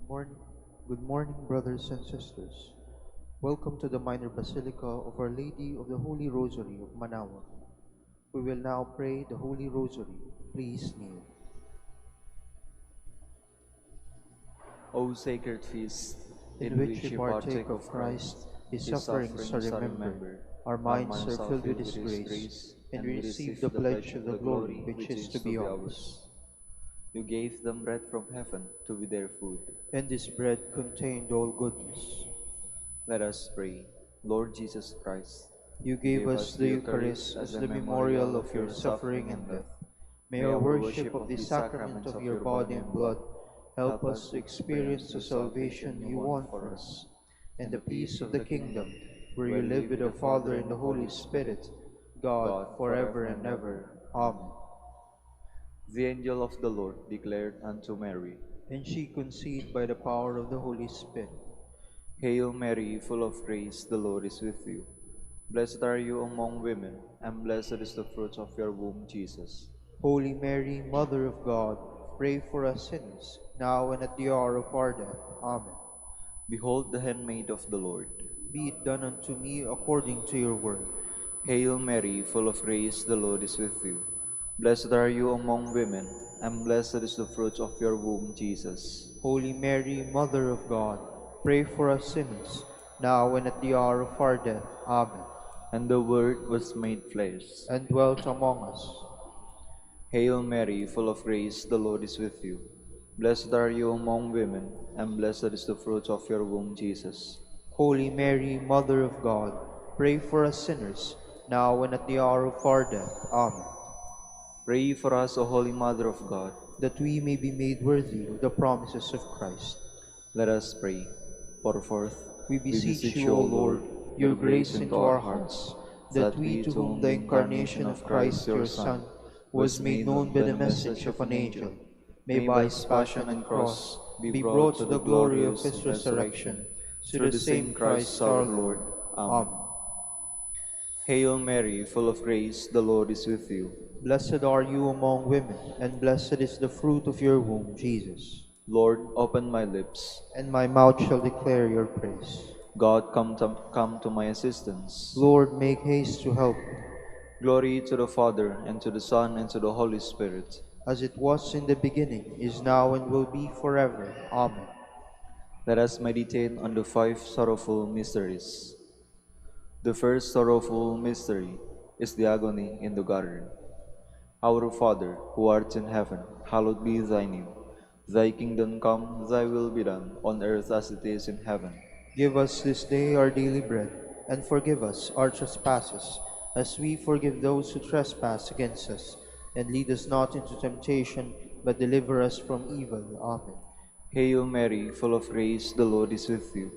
Morning. Good morning, brothers and sisters. Welcome to the Minor Basilica of Our Lady of the Holy Rosary of Manaoag. We will now pray the Holy Rosary. Please kneel. O sacred feast, In which we partake of Christ, His sufferings are remembered, our minds are filled with His grace, and we receive the pledge of the glory which is to be ours. You gave them bread from heaven to be their food. And this bread contained all goodness. Let us pray. Lord Jesus Christ, You gave us the Eucharist as the memorial of your suffering and death. May our worship of the sacrament of your body and blood help us to experience the salvation you won for us, and the peace of the kingdom, where you live with the Father and the Holy Spirit, God, forever and ever. Amen. the angel of the Lord declared unto Mary, And she conceived by the power of the Holy Spirit. Hail Mary, full of grace, the Lord is with you. Blessed are you among women, and blessed is the fruit of your womb, Jesus. Holy Mary, Mother of God, pray for us sinners, now and at the hour of our death. Amen. Behold the handmaid of the Lord. Be it done unto me according to your word. Hail Mary, full of grace, the Lord is with you. Blessed are you among women, and blessed is the fruit of your womb, Jesus. Holy Mary, Mother of God, pray for us sinners, now and at the hour of our death. Amen. And the Word was made flesh. And dwelt among us. Hail Mary, full of grace, the Lord is with you. Blessed are you among women, and blessed is the fruit of your womb, Jesus. Holy Mary, Mother of God, pray for us sinners, now and at the hour of our death. Amen. Pray for us, O Holy Mother of God. That we may be made worthy of the promises of Christ. Let us pray. Pour forth, We beseech you, O Lord, your grace into our hearts, that we, to whom the incarnation of Christ your Son was made known by the message of an angel, may by his passion and cross be brought to the glory of his resurrection, through the same Christ our Lord. Amen. Hail Mary, full of grace, the Lord is with you. Blessed are you among women, and blessed is the fruit of your womb, Jesus. Lord, open my lips. And my mouth shall declare your praise. God, come to my assistance. Lord, make haste to help me. Glory to the Father, and to the Son, and to the Holy Spirit. As it was in the beginning, is now, and will be forever. Amen. Let us meditate on the 5 sorrowful mysteries. The first sorrowful mystery is the agony in the garden. Our Father, who art in heaven, hallowed be thy name. Thy kingdom come, thy will be done, on earth as it is in heaven. Give us this day our daily bread, and forgive us our trespasses, as we forgive those who trespass against us. And lead us not into temptation, but deliver us from evil. Amen. Hail Mary, full of grace, the Lord is with you.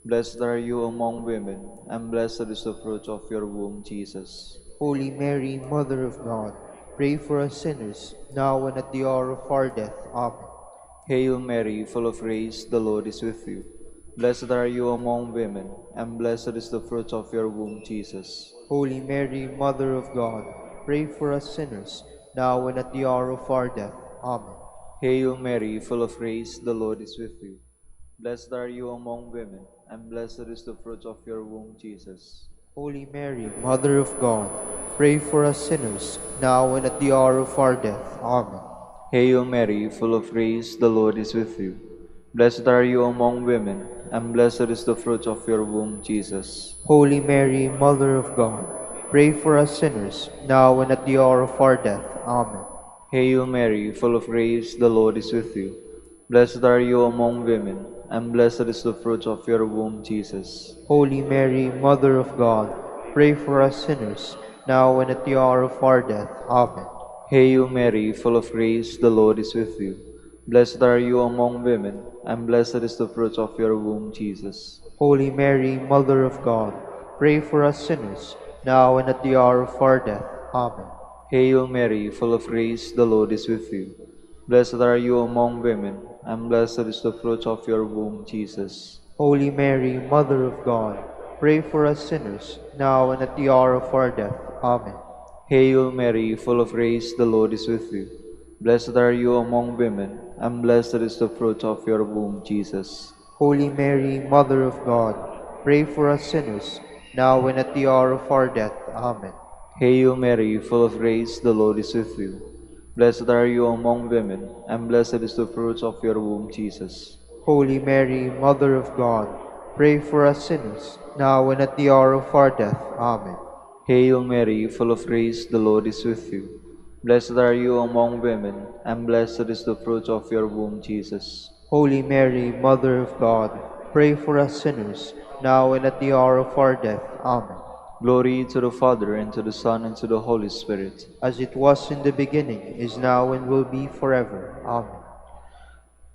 Blessed are you among women, and blessed is the fruit of your womb, Jesus. Holy Mary, Mother of God, pray for us sinners, now and at the hour of our death. Amen. Hail Mary, full of grace, the Lord is with you. Blessed are you among women, and blessed is the fruit of your womb, Jesus. Holy Mary, Mother of God, pray for us sinners, now and at the hour of our death. Amen. Hail Mary, full of grace, the Lord is with you. Blessed are you among women, and blessed is the fruit of your womb, Jesus. Holy Mary, Mother of God, pray for us sinners, now and at the hour of our death. Amen. Hail Mary, full of grace, the Lord is with you. Blessed are you among women, and blessed is the fruit of your womb, Jesus. Holy Mary, Mother of God, pray for us sinners, now and at the hour of our death. Amen. Hail Mary, full of grace, the Lord is with you. Blessed are you among women, and blessed is the fruit of your womb, Jesus. Holy Mary, Mother of God, pray for us sinners, now and at the hour of our death. Amen. Hail Mary, full of grace, the Lord is with you. Blessed are you among women, and blessed is the fruit of your womb, Jesus. Holy Mary, Mother of God, pray for us sinners, now and at the hour of our death. Amen. Hail Mary, full of grace, the Lord is with you. Blessed are you among women, and blessed is the fruit of your womb, Jesus. Holy Mary, Mother of God, pray for us sinners, now and at the hour of our death. Amen. Hail Mary, full of grace, the Lord is with you. Blessed are you among women, and blessed is the fruit of your womb, Jesus. Holy Mary, Mother of God, pray for us sinners, now and at the hour of our death. Amen. Hail Mary, full of grace, the Lord is with you. Blessed are you among women, and blessed is the fruit of your womb, Jesus. Holy Mary, Mother of God, pray for us sinners, now and at the hour of our death. Amen. Hail Mary, full of grace, the Lord is with you. Blessed are you among women, and blessed is the fruit of your womb, Jesus. Holy Mary, Mother of God, pray for us sinners, now and at the hour of our death. Amen. Glory to the Father, and to the Son, and to the Holy Spirit. As it was in the beginning, is now, and will be forever. Amen.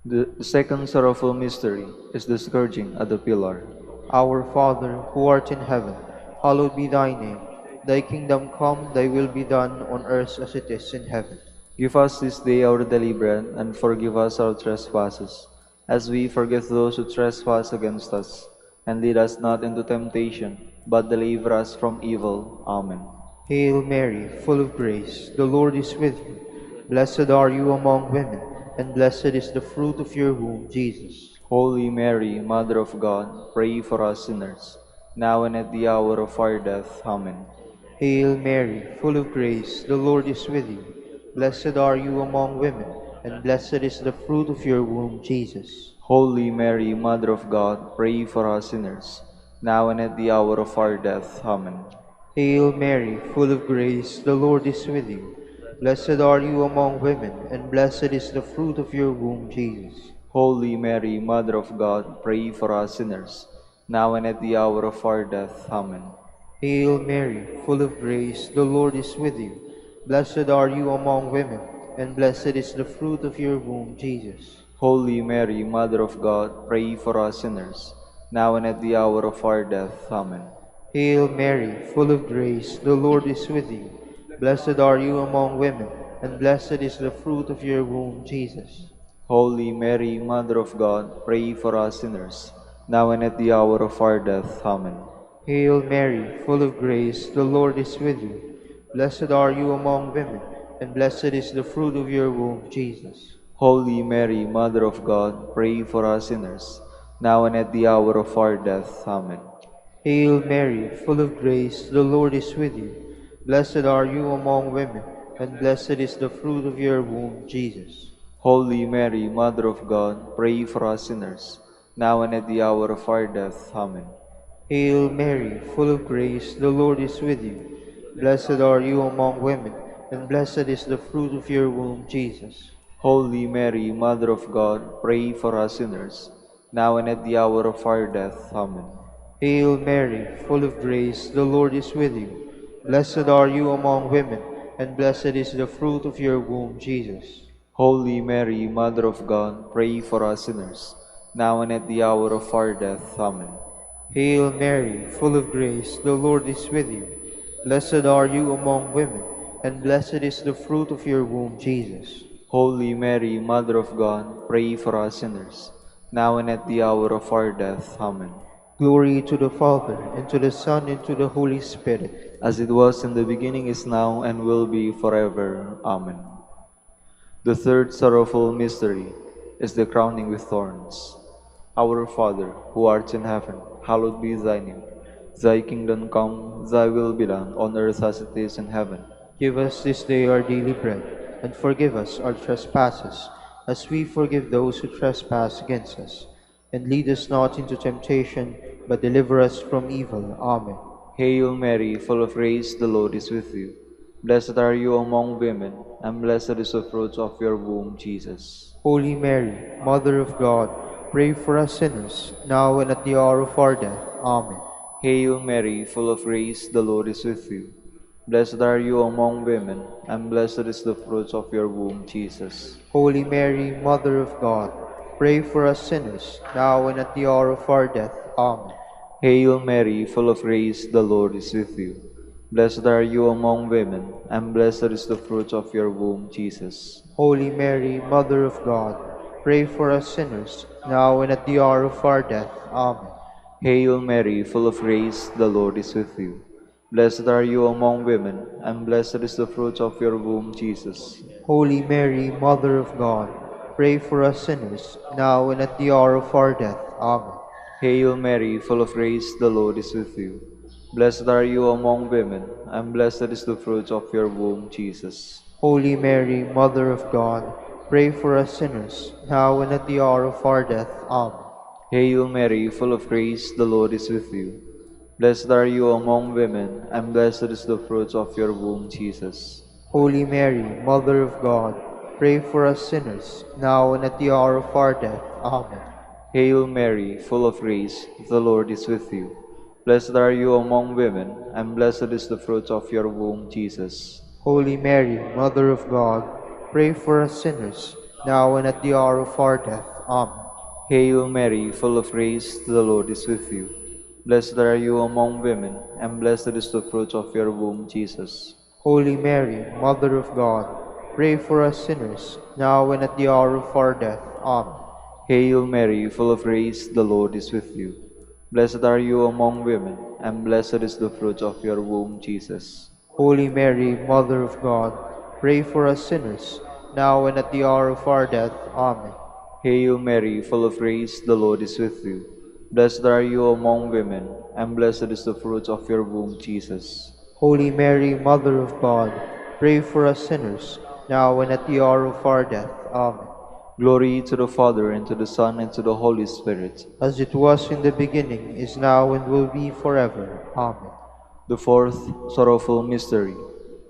The second sorrowful mystery is the scourging at the pillar. Our Father, who art in heaven, hallowed be thy name. Thy kingdom come, thy will be done on earth as it is in heaven. Give us this day our daily bread, and forgive us our trespasses, as we forgive those who trespass against us. And lead us not into temptation, but deliver us from evil. Amen. Hail Mary, full of grace, the Lord is with you. Blessed are you among women, and blessed is the fruit of your womb, Jesus. Holy Mary, Mother of God, pray for us sinners, now and at the hour of our death. Amen. Hail Mary, full of grace, the Lord is with you. Blessed are you among women, and blessed is the fruit of your womb, Jesus. Holy Mary, Mother of God, pray for us sinners, now and at the hour of our death. Amen. Hail Mary, full of grace, the Lord is with you. Blessed are you among women, and blessed is the fruit of your womb, Jesus. Holy Mary, Mother of God, pray for us sinners, now and at the hour of our death. Amen. Hail Mary, full of grace, the Lord is with you. Blessed are you among women, and blessed is the fruit of your womb, Jesus. Holy Mary, Mother of God, pray for us sinners, now and at the hour of our death. Amen. Hail Mary, full of grace, the Lord is with you. Blessed are you among women, and blessed is the fruit of your womb, Jesus. Holy Mary, Mother of God, pray for us sinners, now and at the hour of our death. Amen. Hail Mary, full of grace, the Lord is with you. Blessed are you among women, and blessed is the fruit of your womb, Jesus. Holy Mary, Mother of God, pray for us sinners, now and at the hour of our death. Amen. Hail Mary, full of grace, the Lord is with you. Blessed are you among women, and blessed is the fruit of your womb, Jesus. Holy Mary, Mother of God, pray for us sinners, now and at the hour of our death. Amen. Hail Mary, full of grace, the Lord is with you. Blessed are you among women, and blessed is the fruit of your womb, Jesus. Holy Mary, Mother of God, pray for us sinners, now and at the hour of our death. Amen. Hail Mary, full of grace, the Lord is with you. Blessed are you among women, and blessed is the fruit of your womb, Jesus. Holy Mary, Mother of God, pray for us sinners, now and at the hour of our death. Amen. Hail Mary, full of grace, the Lord is with you. Blessed are you among women, and blessed is the fruit of your womb, Jesus. Holy Mary, Mother of God, pray for us sinners, now and at the hour of our death. Amen. Glory to the Father, and to the Son, and to the Holy Spirit. As it was in the beginning, is now, and will be forever. Amen. The third sorrowful mystery is the crowning with thorns. Our Father, who art in heaven, hallowed be thy name. Thy kingdom come, thy will be done, on earth as it is in heaven. Give us this day our daily bread, and forgive us our trespasses, as we forgive those who trespass against us. And lead us not into temptation, but deliver us from evil. Amen. Hail Mary, full of grace, the Lord is with you. Blessed are you among women, and blessed is the fruit of your womb, Jesus. Holy Mary, Mother of God, pray for us sinners, now and at the hour of our death. Amen. Hail Mary, full of grace, the Lord is with you. Blessed are you among women, and blessed is the fruit of your womb, Jesus. Holy Mary, Mother of God, pray for us sinners, now and at the hour of our death. Amen. Hail Mary, full of grace, the Lord is with you. Blessed are you among women, and blessed is the fruit of your womb, Jesus. Holy Mary, Mother of God, pray for us sinners, now and at the hour of our death. Amen. Hail Mary, full of grace, the Lord is with you. Blessed are you among women, and blessed is the fruit of your womb, Jesus. Holy Mary, Mother of God, pray for us sinners, now and at the hour of our death. Amen. Hail Mary, full of grace, the Lord is with you. Blessed are you among women, and blessed is the fruit of your womb, Jesus. Holy Mary, Mother of God, pray for us sinners, now and at the hour of our death. Amen. Hail Mary, full of grace, the Lord is with you. Blessed are you among women, and blessed is the fruit of your womb, Jesus. Holy Mary, Mother of God, pray for us sinners, now and at the hour of our death. Amen. Hail Mary, full of grace, the Lord is with you. Blessed are you among women, and blessed is the fruit of your womb, Jesus. Holy Mary, Mother of God, pray for us sinners, now and at the hour of our death. Amen. Hail Mary, full of grace, the Lord is with you. Blessed are you among women, and blessed is the fruit of your womb, Jesus. Holy Mary, Mother of God, pray for us sinners, now and at the hour of our death. Amen. Hail Mary, full of grace, the Lord is with you. Blessed are you among women, and blessed is the fruit of your womb, Jesus. Holy Mary, Mother of God, pray for us sinners, now and at the hour of our death. Amen. Hail Mary, full of grace, the Lord is with you. Blessed are you among women, and blessed is the fruit of your womb, Jesus. Holy Mary, Mother of God, pray for us sinners, now and at the hour of our death. Amen. Glory to the Father, and to the Son, and to the Holy Spirit. As it was in the beginning, is now, and will be forever. Amen. The fourth sorrowful mystery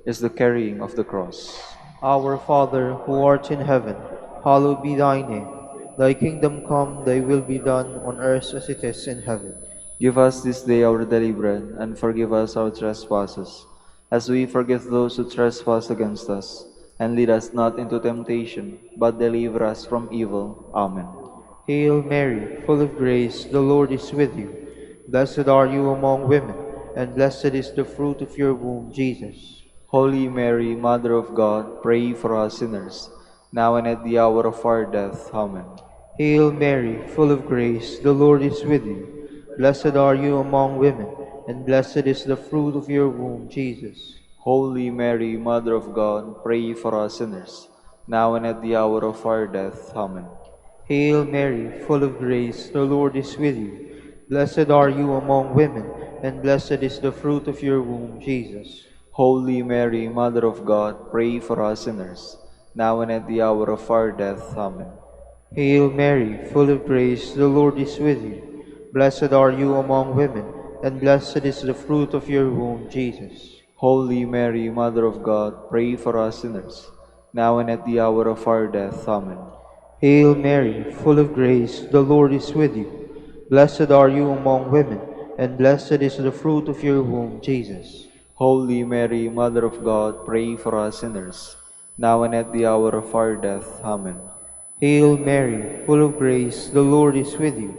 is the carrying of the cross. Our Father, who art in heaven, hallowed be thy name. Thy kingdom come, thy will be done, on earth as it is in heaven. Give us this day our daily bread, and forgive us our trespasses, as we forgive those who trespass against us. And lead us not into temptation, but deliver us from evil. Amen. Hail Mary, full of grace, the Lord is with you. Blessed are you among women, and blessed is the fruit of your womb, Jesus. Holy Mary, Mother of God, pray for us sinners, now and at the hour of our death. Amen. Hail Mary, full of grace, the Lord is with you. Blessed are you among women, and blessed is the fruit of your womb, Jesus. Holy Mary, Mother of God, pray for us sinners, now and at the hour of our death. Amen. Hail Mary, full of grace, the Lord is with you. Blessed are you among women, and blessed is the fruit of your womb, Jesus. Holy Mary, Mother of God, pray for us sinners, now and at the hour of our death. Amen. Hail Mary, full of grace, the Lord is with you. Blessed are you among women, and blessed is the fruit of your womb, Jesus. Holy Mary, Mother of God, pray for us sinners, now and at the hour of our death. Amen. Hail Mary, full of grace, the Lord is with you. Blessed are you among women, and blessed is the fruit of your womb, Jesus. Holy Mary, Mother of God, pray for us sinners, now and at the hour of our death. Amen. Hail Mary, full of grace, the Lord is with you.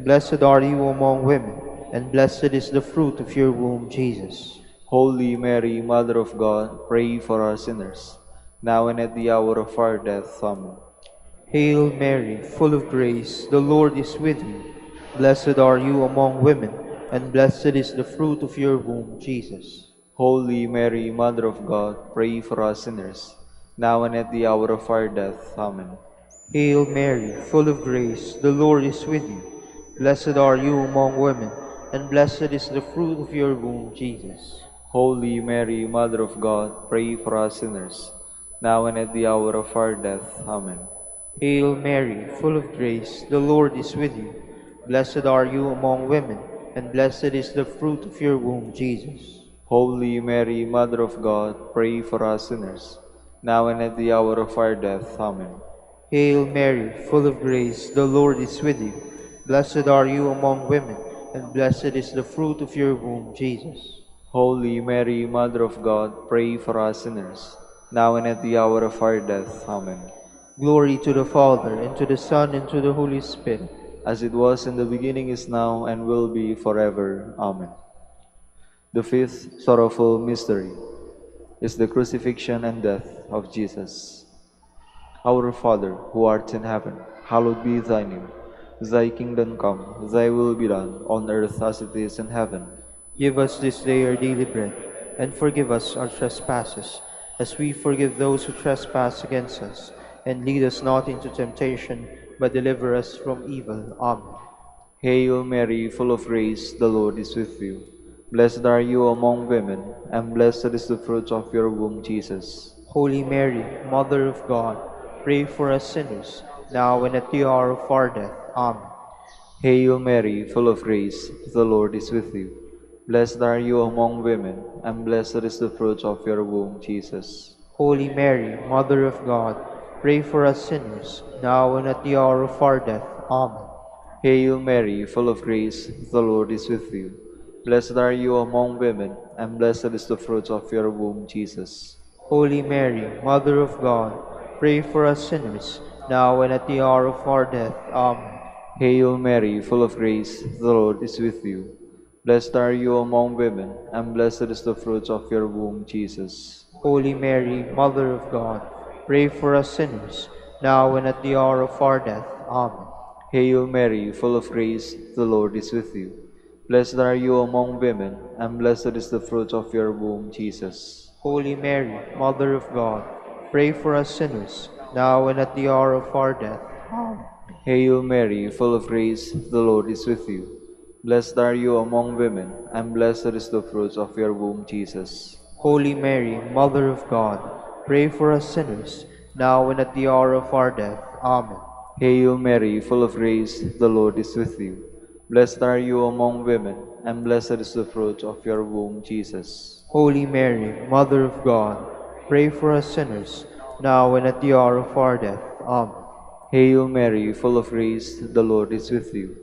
Blessed are you among women, and blessed is the fruit of your womb, Jesus. Holy Mary, Mother of God, pray for us sinners, now and at the hour of our death. Amen. Hail Mary, full of grace, the Lord is with you. Blessed are you among women, and blessed is the fruit of your womb, Jesus. Holy Mary, Mother of God, pray for us sinners, now and at the hour of our death. Amen. Hail Mary, full of grace, the Lord is with you. Blessed are you among women, and blessed is the fruit of your womb, Jesus. Holy Mary, Mother of God, pray for us sinners, now and at the hour of our death. Amen. Hail Mary, full of grace, the Lord is with you. Blessed are you among women, and blessed is the fruit of your womb, Jesus. Holy Mary, Mother of God, pray for us sinners, now and at the hour of our death. Amen. Hail Mary, full of grace, the Lord is with you. Blessed are you among women, and blessed is the fruit of your womb, Jesus. Holy Mary, Mother of God, pray for us sinners, now and at the hour of our death. Amen. Glory to the Father, and to the Son, and to the Holy Spirit. As it was in the beginning, is now, and will be forever. Amen. The fifth sorrowful mystery is the crucifixion and death of Jesus. Our Father, who art in heaven, hallowed be thy name. Thy kingdom come, thy will be done, on earth as it is in heaven. Give us this day our daily bread, and forgive us our trespasses, as we forgive those who trespass against us. And lead us not into temptation, but deliver us from evil. Amen. Hail Mary, full of grace, the Lord is with you. Blessed are you among women, and blessed is the fruit of your womb, Jesus. Holy Mary, Mother of God, pray for us sinners, now and at the hour of our death. Amen. Hail Mary, full of grace, the Lord is with you. Blessed are you among women, and blessed is the fruit of your womb, Jesus. Holy Mary, Mother of God, pray for us sinners, now and at the hour of our death. Amen. Hail Mary, full of grace, the Lord is with you. Blessed are you among women, and blessed is the fruit of your womb, Jesus. Holy Mary, Mother of God, pray for us sinners, now and at the hour of our death. Amen. Hail Mary, full of grace, the Lord is with you. Blessed are you among women, and blessed is the fruit of your womb, Jesus. Holy Mary, Mother of God, pray for us sinners, now and at the hour of our death. Amen. Hail Mary, full of grace, the Lord is with you. Blessed are you among women, and blessed is the fruit of your womb, Jesus. Holy Mary, Mother of God, pray for us sinners, now and at the hour of our death. Amen. Hail Mary, full of grace, the Lord is with you. Blessed are you among women, and blessed is the fruit of your womb, Jesus. Holy Mary, Mother of God, pray for us sinners, now and at the hour of our death. Amen. Hail Mary, full of grace, the Lord is with you. Blessed are you among women, and blessed is the fruit of your womb, Jesus. Holy Mary, Mother of God, pray for us sinners, now and at the hour of our death. Amen. Hail Mary, full of grace, the Lord is with you.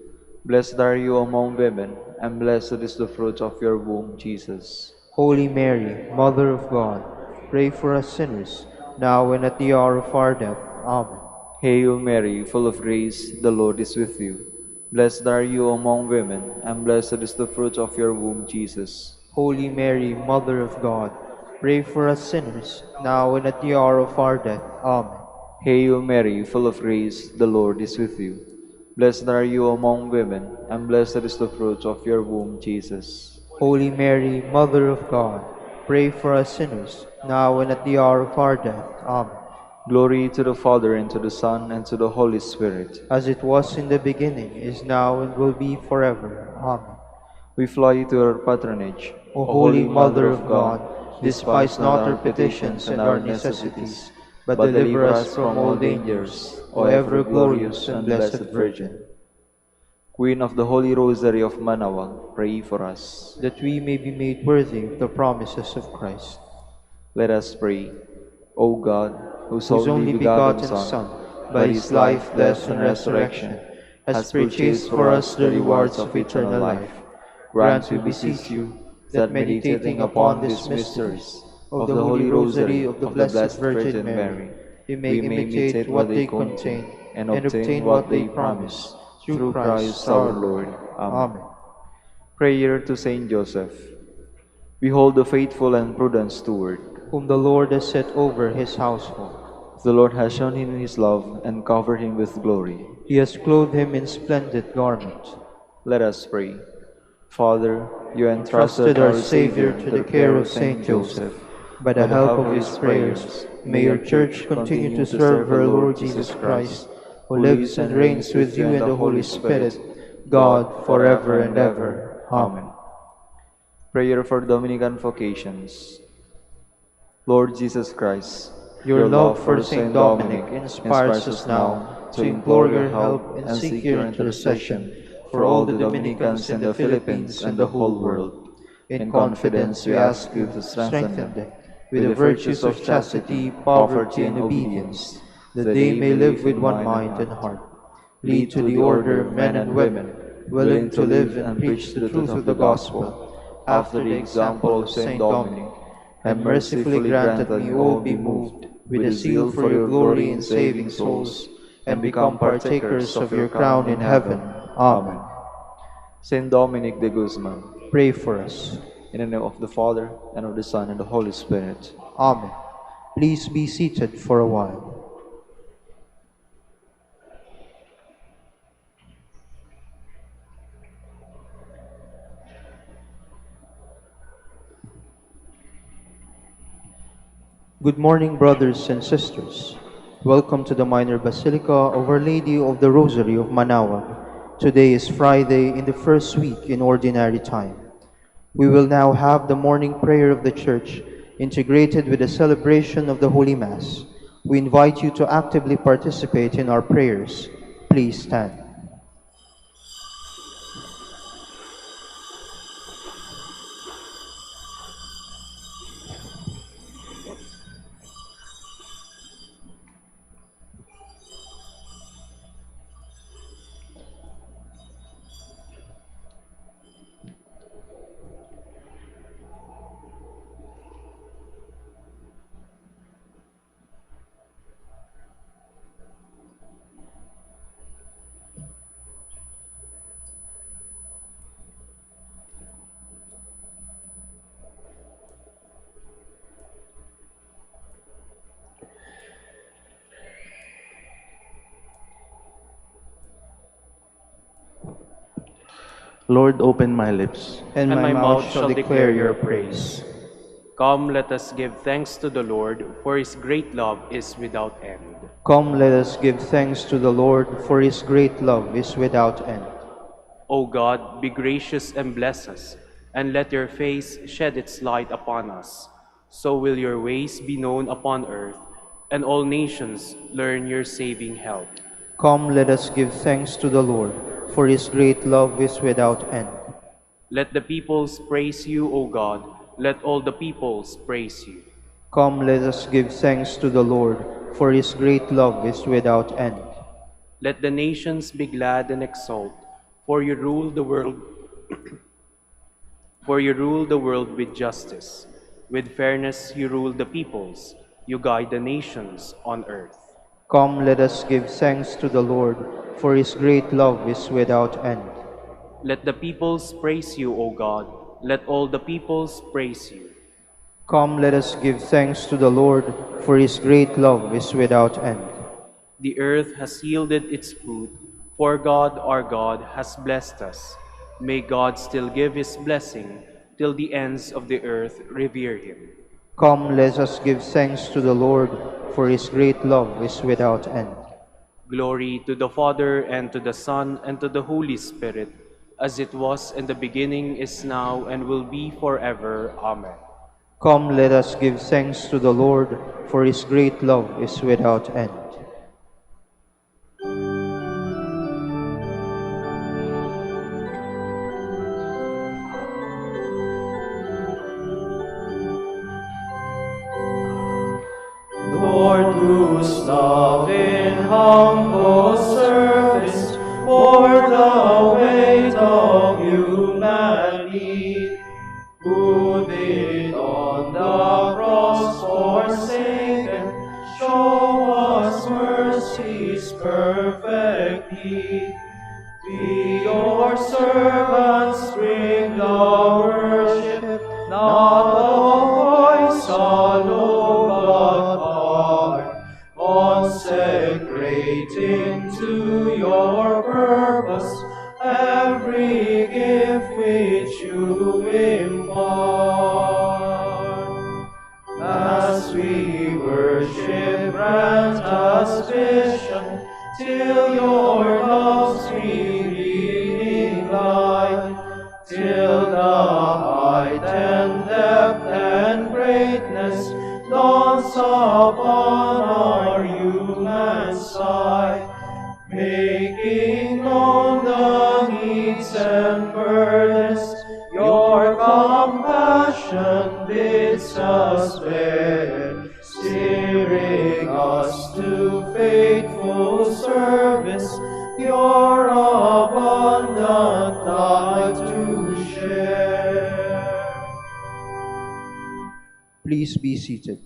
Blessed are you among women, and blessed is the fruit of your womb, Jesus. Holy Mary, Mother of God, pray for us sinners, now and at the hour of our death. Amen. Hail Mary, full of grace, the Lord is with you. Blessed are you among women, and blessed is the fruit of your womb, Jesus. Holy Mary, Mother of God, pray for us sinners, now and at the hour of our death. Amen. Hail Mary, full of grace, the Lord is with you. Blessed are you among women, and blessed is the fruit of your womb, Jesus. Holy Mary, Mother of God, pray for us sinners, now and at the hour of our death. Amen. Glory to the Father, and to the Son, and to the Holy Spirit. As it was in the beginning, is now, and will be forever. Amen. We fly to your patronage, O Holy Mother of God, despise not our petitions and our necessities, but deliver us from all dangers, O ever glorious and blessed Virgin. Queen of the Holy Rosary of Manaoag, pray for us. That we may be made worthy of the promises of Christ. Let us pray. O God, whose Whose only begotten Son, by his life, death, and resurrection, has purchased for us the rewards of eternal life, grant, we beseech you, that meditating upon these mysteries of the Holy Rosary of the Blessed Virgin Mary, we may imitate what they contain and obtain what they promise, through Christ our Lord. Amen. Prayer to Saint Joseph. Behold the faithful and prudent steward, Whom the Lord has set over his household. the Lord has shown him his love and covered him with glory. He has clothed him in splendid garments. Let us pray. Father, you Entrusted entrusted our Savior to the care of Saint Joseph. By the help of his prayers, may your Church continue to serve her Lord Jesus Christ, who lives and reigns with you in the Holy Spirit, God, forever and ever. Amen. Prayer for Dominican vocations. Lord Jesus Christ, Your love for Saint Dominic inspires us now to implore your help and seek your intercession for all the Dominicans in the Philippines and the whole world. In confidence, we ask you to strengthen them with the virtues of chastity, poverty, and obedience, that they may live with one mind and heart. Lead to the order men and women, willing to live and preach the truth of the gospel, after the example of Saint Dominic, and mercifully grant that we all be moved with a zeal for your glory in saving souls, and become partakers of your crown in heaven. Amen. Saint Dominic de Guzman, Pray for us. in the name of the Father, and of the Son, and the Holy Spirit. Amen. Please be seated for a while. Good morning, brothers and sisters. Welcome to the Minor Basilica of Our Lady of the Rosary of Manaoag. Today is Friday in the first week in Ordinary Time. We will now have the morning prayer of the Church integrated with the celebration of the Holy Mass. We invite you to actively participate in our prayers. Please stand. Lord, open my lips. And and my my mouth mouth shall shall declare declare your your praise. praise. Come, let us give thanks to the Lord, for his great love is without end. Come, let us give thanks to the Lord, for his great love is without end. O God, be gracious and bless us, and let your face shed its light upon us. So will your ways be known upon earth, and all nations learn your saving help. Come, let us give thanks to the Lord, for his great love is without end. Let the peoples praise you, O God. Let all the peoples praise you. Come, let us give thanks to the Lord, for his great love is without end. Let the nations be glad and exult, for you rule the world For you rule the world with justice. With fairness you rule the peoples. You guide the nations on earth. Come, let us give thanks to the Lord, for his great love is without end. Let the peoples praise you, O God. Let all the peoples praise you. Come, let us give thanks to the Lord, for his great love is without end. The earth has yielded its fruit, for God our God has blessed us. May God still give his blessing till the ends of the earth revere him. Come, let us give thanks to the Lord, for his great love is without end. Glory to the Father, and to the Son, and to the Holy Spirit, as it was in the beginning, is now, and will be forever. Amen. Come, let us give thanks to the Lord, for his great love is without end. Lord, whose love in humble service bore the weight of human need, who did on the cross forsaken show us mercy's perfect deed. We, your servants, bring the worship, not of voice alone, but heart, consecrating to your purpose every gift which you impart. As we worship, grant us vision, till your love's revealing light, till the height and depth and greatness dawns upon our human sight, making known the needs and burdens your compassion bids us bear, steering us to faithful service, your abundant life to share. Please be seated.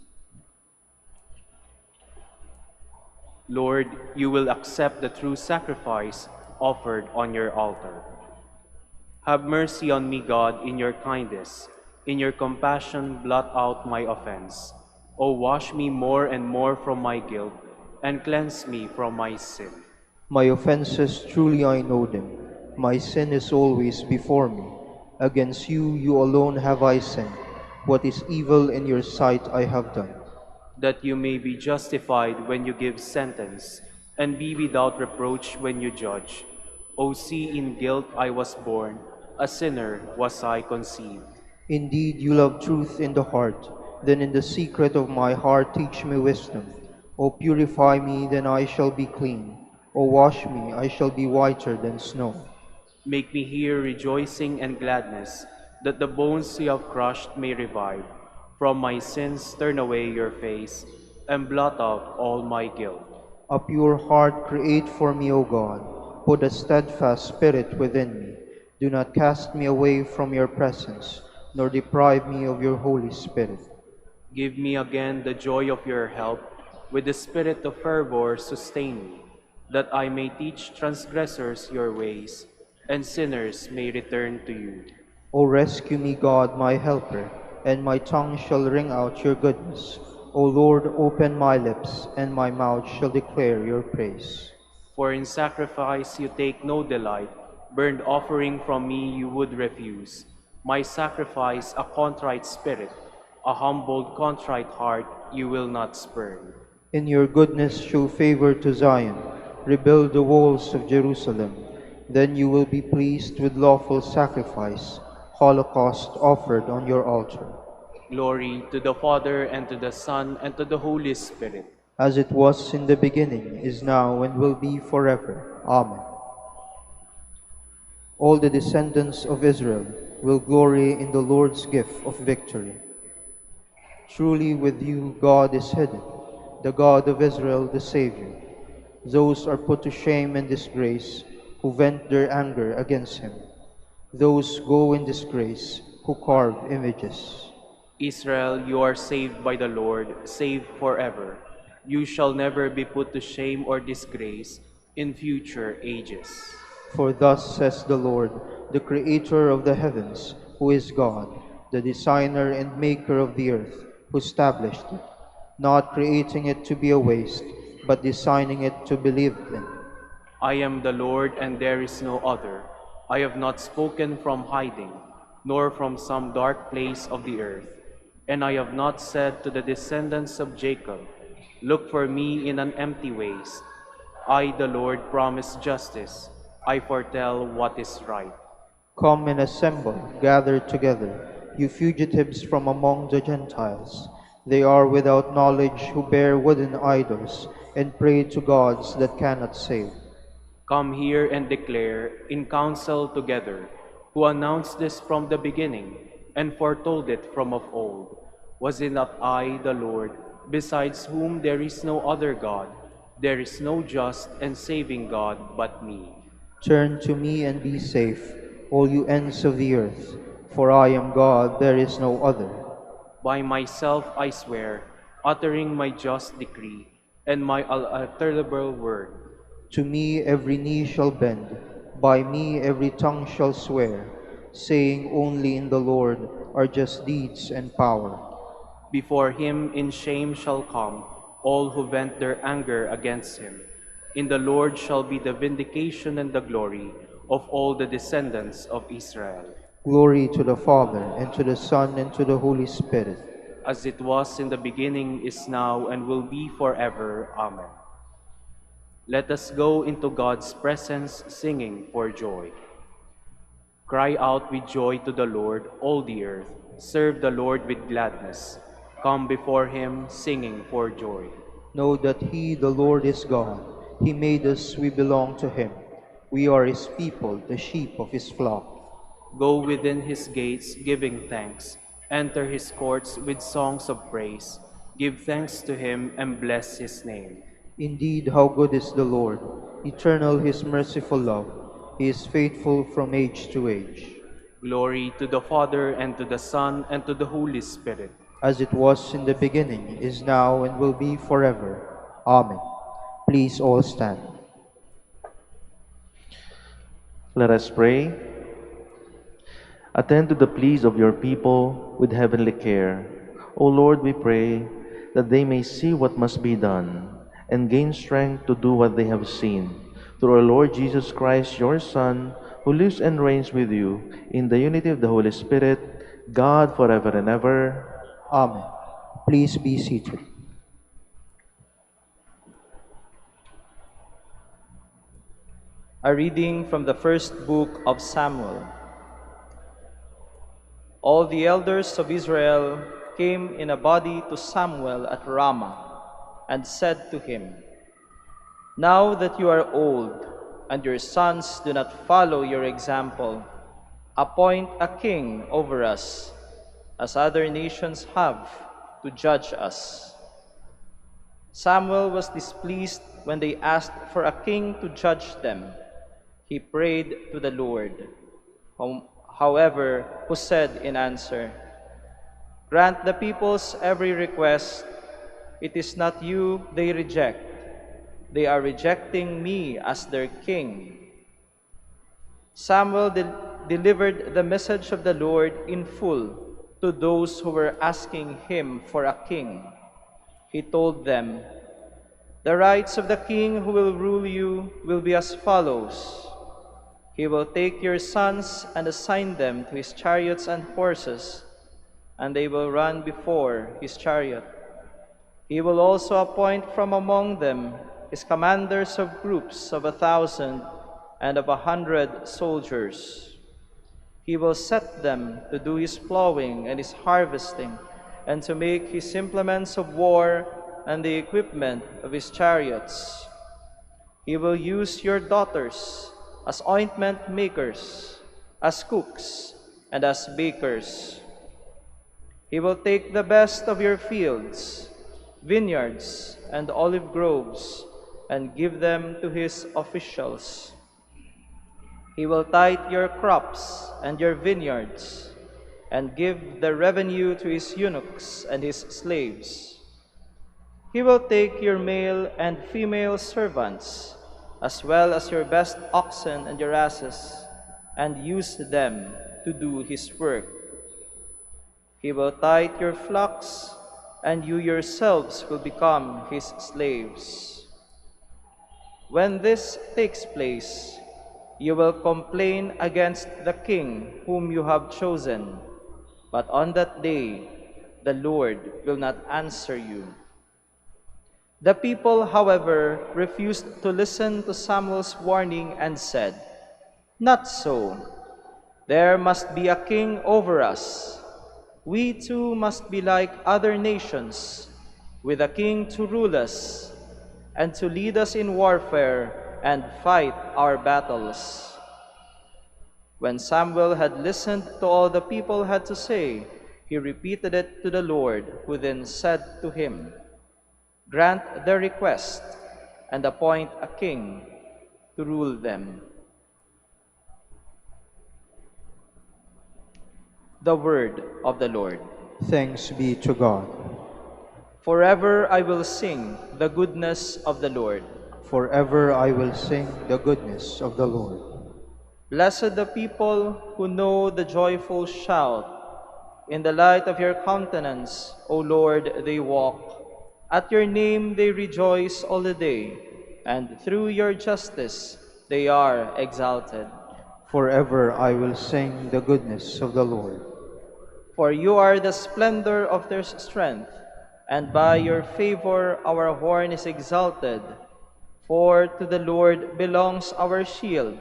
Lord, you will accept the true sacrifice offered on your altar. Have mercy on me, God, in your kindness. In your compassion, blot out my offense. O wash me more and more from my guilt, and cleanse me from my sin. My offenses truly I know them. My sin is always before me. Against you, you alone have I sinned. What is evil in your sight I have done. that you may be justified when you give sentence, and be without reproach when you judge. O see, in guilt I was born, a sinner was I conceived. Indeed, you love truth in the heart. Then in the secret of my heart teach me wisdom. O purify me, then I shall be clean. O wash me, I shall be whiter than snow. Make me hear rejoicing and gladness, that the bones you have crushed may revive. From my sins turn away your face, and blot out all my guilt. A pure heart create for me, O God. Put a steadfast spirit within me. Do not cast me away from your presence, nor deprive me of your Holy Spirit. Give me again the joy of your help, with the spirit of fervor sustain me, that I may teach transgressors your ways, and sinners may return to you. O rescue me, God, my helper, and my tongue shall ring out your goodness. O Lord, open my lips, and my mouth shall declare your praise. For in sacrifice you take no delight, burnt offering from me you would refuse. My sacrifice a contrite spirit, a humbled contrite heart you will not spurn. In your goodness show favor to Zion. Rebuild the walls of Jerusalem. Then you will be pleased with lawful sacrifice, holocaust offered on your altar. Glory to the Father, and to the Son, and to the Holy Spirit. As it was in the beginning, is now, and will be forever. Amen. All the descendants of Israel will glory in the Lord's gift of victory. Truly with you God is hidden, the God of Israel, the Savior. Those are put to shame and disgrace who vent their anger against him. Those go in disgrace who carve images. Israel, you are saved by the Lord, saved forever. You shall never be put to shame or disgrace in future ages. For thus says the Lord, the Creator of the heavens, who is God, the designer and maker of the earth, who established it, not creating it to be a waste, but designing it to be lived in. I am the Lord, and there is no other. I have not spoken from hiding, nor from some dark place of the earth. And I have not said to the descendants of Jacob, look for me in an empty waste. I, the Lord, promise justice. I foretell what is right. Come and assemble, gather together, you fugitives from among the Gentiles. They are without knowledge who bear wooden idols and pray to gods that cannot save. Come here and declare in council together, who announced this from the beginning and foretold it from of old. Was it not I, the Lord, besides whom there is no other God? There is no just and saving God but me. Turn to me and be safe, all you ends of the earth, for I am God, there is no other. By myself I swear, uttering my just decree and my unalterable word. To me every knee shall bend, by me every tongue shall swear, saying only in the Lord are just deeds and power. Before him in shame shall come all who vent their anger against him. In the Lord shall be the vindication and the glory of all the descendants of Israel. Glory to the Father, and to the Son, and to the Holy Spirit. As it was in the beginning, is now, and will be forever. Amen. Let us go into God's presence singing for joy. Cry out with joy to the Lord, all the earth. Serve the Lord with gladness. Come before him singing for joy. Know that he, the Lord, is God. He made us, we belong to him. We are his people, the sheep of his flock. Go within his gates giving thanks. Enter his courts with songs of praise. Give thanks to him and bless his name. Indeed, how good is the Lord! Eternal his merciful love. He is faithful from age to age. Glory to the Father, and to the Son, and to the Holy Spirit. As it was in the beginning, is now, and will be forever. Amen. Please all stand. Let us pray. Attend to the pleas of your people with heavenly care. O Lord, we pray that they may see what must be done and gain strength to do what they have seen. Through our Lord Jesus Christ, your Son, who lives and reigns with you in the unity of the Holy Spirit, God forever and ever. Amen. Please be seated. A reading from the first book of Samuel. All the elders of Israel came in a body to Samuel at Ramah and said to him, "Now that you are old and your sons do not follow your example, appoint a king over us, as other nations have, to judge us." Samuel was displeased when they asked for a king to judge them. He prayed to the Lord. However, who said in answer, "Grant the people's every request. It is not you they reject. They are rejecting me as their king." Samuel delivered the message of the Lord in full to those who were asking him for a king. He told them, "The rights of the king who will rule you will be as follows. He will take your sons and assign them to his chariots and horses, and they will run before his chariot. He will also appoint from among them his commanders of groups of 1,000 and of 100 soldiers. He will set them to do his plowing and his harvesting, and to make his implements of war and the equipment of his chariots. He will use your daughters as ointment makers, as cooks, and as bakers. He will take the best of your fields, vineyards, and olive groves, and give them to his officials. He will tithe your crops and your vineyards, and give the revenue to his eunuchs and his slaves. He will take your male and female servants, as well as your best oxen and your asses, and use them to do his work. He will tithe your flocks, and you yourselves will become his slaves. When this takes place, you will complain against the king whom you have chosen, but on that day the Lord will not answer you." The people, however, refused to listen to Samuel's warning and said, "Not so. There must be a king over us. We too must be like other nations, with a king to rule us and to lead us in warfare and fight our battles." When Samuel had listened to all the people had to say, he repeated it to the Lord, who then said to him, "Grant their request and appoint a king to rule them." The word of the Lord. Thanks be to God. Forever I will sing the goodness of the Lord. Forever I will sing the goodness of the Lord. Blessed the people who know the joyful shout. In the light of your countenance, O Lord, they walk. At your name they rejoice all the day, and through your justice they are exalted. Forever I will sing the goodness of the Lord. For you are the splendor of their strength, and by your favor our horn is exalted. For to the Lord belongs our shield,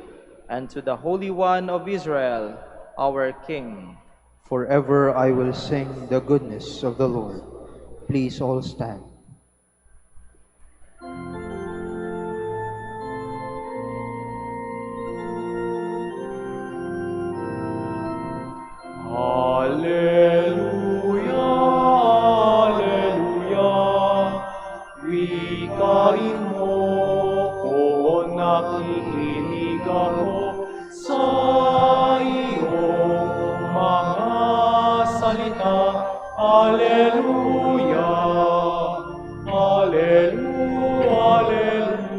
and to the Holy One of Israel, our King. Forever I will sing the goodness of the Lord. Please all stand. Alleluia, Alleluia, wikain mo, o nakikinig ako sa iyong mga salita. Alleluia, Alleluia, Alleluia.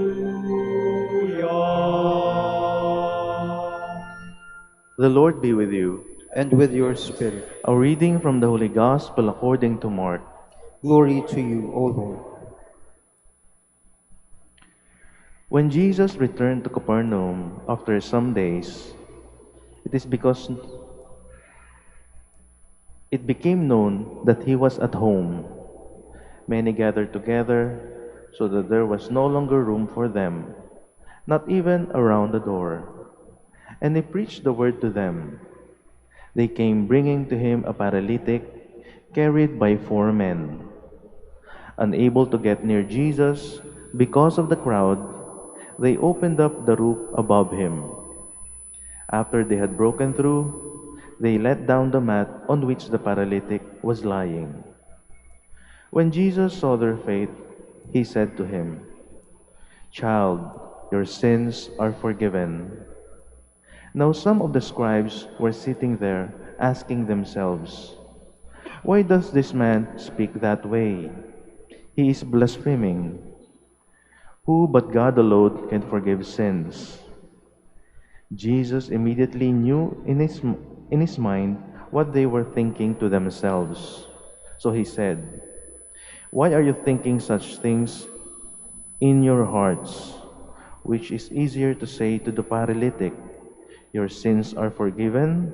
The Lord be with you. And with your spirit. A reading from the Holy Gospel according to Mark. Glory to you, O Lord. When Jesus returned to Capernaum after some days, it is because it became known that he was at home. Many gathered together so that there was no longer room for them, not even around the door. And he preached the word to them. They came bringing to him a paralytic carried by 4 men. Unable to get near Jesus because of the crowd, they opened up the roof above him. After they had broken through, they let down the mat on which the paralytic was lying. When Jesus saw their faith, he said to him, "Child, your sins are forgiven." Now some of the scribes were sitting there, asking themselves, "Why does this man speak that way? He is blaspheming. Who but God alone can forgive sins?" Jesus immediately knew in his mind what they were thinking to themselves. So he said, "Why are you thinking such things in your hearts? Which is easier to say to the paralytic, 'Your sins are forgiven,'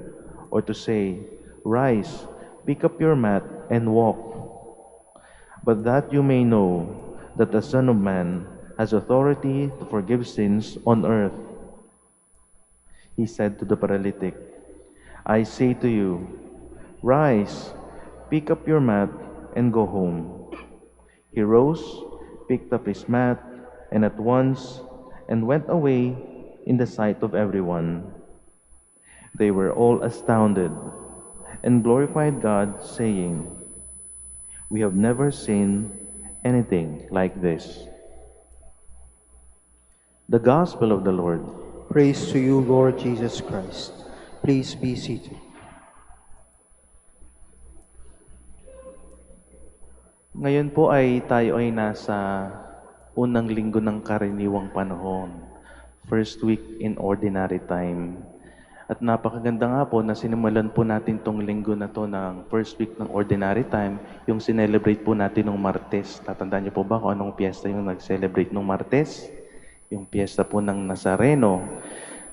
or to say, 'Rise, pick up your mat and walk'? But that you may know that the Son of Man has authority to forgive sins on earth." He said to the paralytic, "I say to you, rise, pick up your mat, and go home." He rose, picked up his mat, and at once and went away in the sight of everyone. They were all astounded and glorified God, saying, "We have never seen anything like this." The Gospel of the Lord. Praise to you, Lord Jesus Christ. Please be seated. Ngayon po ay tayo ay nasa unang linggo ng karaniwang panahon, first week in ordinary time. At napakaganda nga po na sinimulan po natin tong linggo na to ng first week ng ordinary time, yung sinelebrate po natin nung Martes. Tatandaan niyo po ba kung anong piyesta yung nag-celebrate nung Martes? Yung piyesta po ng Nazareno.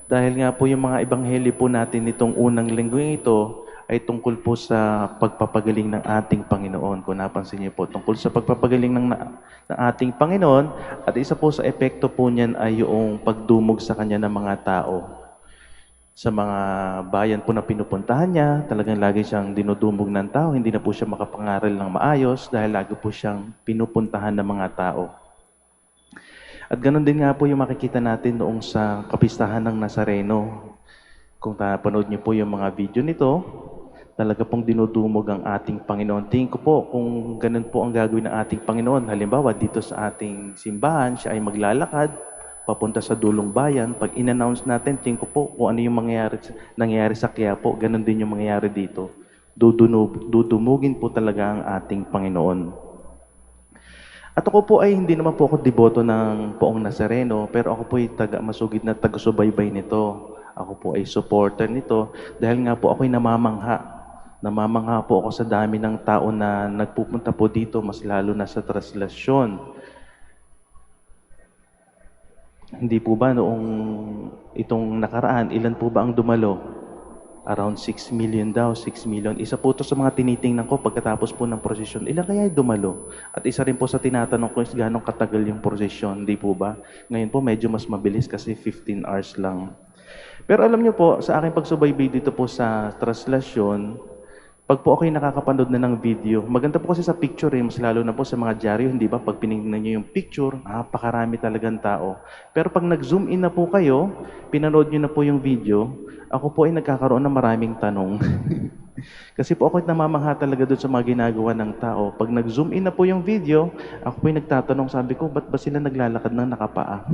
Dahil nga po yung mga ebanghelyo po natin nitong unang linggo ito ay tungkol po sa pagpapagaling ng ating Panginoon. Kung napansin niyo po, tungkol sa pagpapagaling ng ating Panginoon, at isa po sa epekto po niyan ay yung pagdumog sa Kanya ng mga tao. Sa mga bayan po na pinupuntahan niya, talagang lagi siyang dinudumog ng tao, hindi na po siya makapangaral ng maayos dahil lagi po siyang pinupuntahan ng mga tao. At ganoon din nga po yung makikita natin noong sa kapistahan ng Nazareno. Kung napanood niyo po yung mga video nito, talaga pong dinudumog ang ating Panginoon. Tingin ko po kung ganun po ang gagawin ng ating Panginoon. Halimbawa, dito sa ating simbahan, siya ay maglalakad papunta sa dulong bayan. Pag in-announce natin, tingin ko po kung ano yung nangyayari sa Quiapo, ganun din yung mangyayari dito. Dudumugin po talaga ang ating Panginoon. At ako po ay hindi naman po ako deboto ng Poong Nazareno, pero ako po ay masugid na taga-subaybay nito. Ako po ay supporter nito dahil nga po ako'y namamangha. Namamangha po ako sa dami ng tao na nagpupunta po dito, mas lalo na sa traslasyon. Hindi po ba noong itong nakaraan, ilan po ba ang dumalo? Around 6 million daw, 6 million. Isa po ito sa mga tinitingnan ko pagkatapos po ng prosesyon. Ilan kaya dumalo? At isa rin po sa tinatanong ko is gano'ng katagal yung prosesyon, hindi po ba? Ngayon po medyo mas mabilis kasi 15 hours lang. Pero alam niyo po, sa aking pagsubaybay dito po sa traslasyon, pag po ako'y nakakapanood na ng video, maganda po kasi sa picture mas lalo na po sa mga dyaryo, hindi ba? Pag pinignan niyo yung picture, napakarami talagang tao. Pero pag nag-zoom in na po kayo, pinanood niyo na po yung video, ako po ay nagkakaroon ng maraming tanong. Kasi po ako'y namamangha talaga doon sa mga ginagawa ng tao. Pag nag-zoom in na po yung video, ako po ay nagtatanong, sabi ko, ba't ba sila naglalakad ng nakapaa?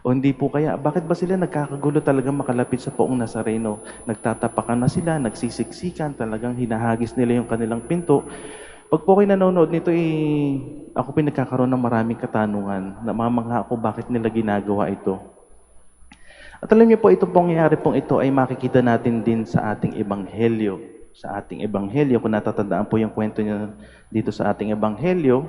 O hindi po kaya, bakit ba sila nagkakagulo talagang makalapit sa Poong Nazareno? Nagtatapakan na sila, nagsisiksikan, talagang hinahagis nila yung kanilang pinto. Pag po kayo nanonood nito, ako po nagkakaroon ng maraming katanungan. Namamangha ako bakit nila ginagawa ito. At alam niyo po, itong pangyayari pong ito ay makikita natin din sa ating ebanghelyo. Sa ating ebanghelyo, kung natatandaan po yung kwento niya dito sa ating ebanghelyo,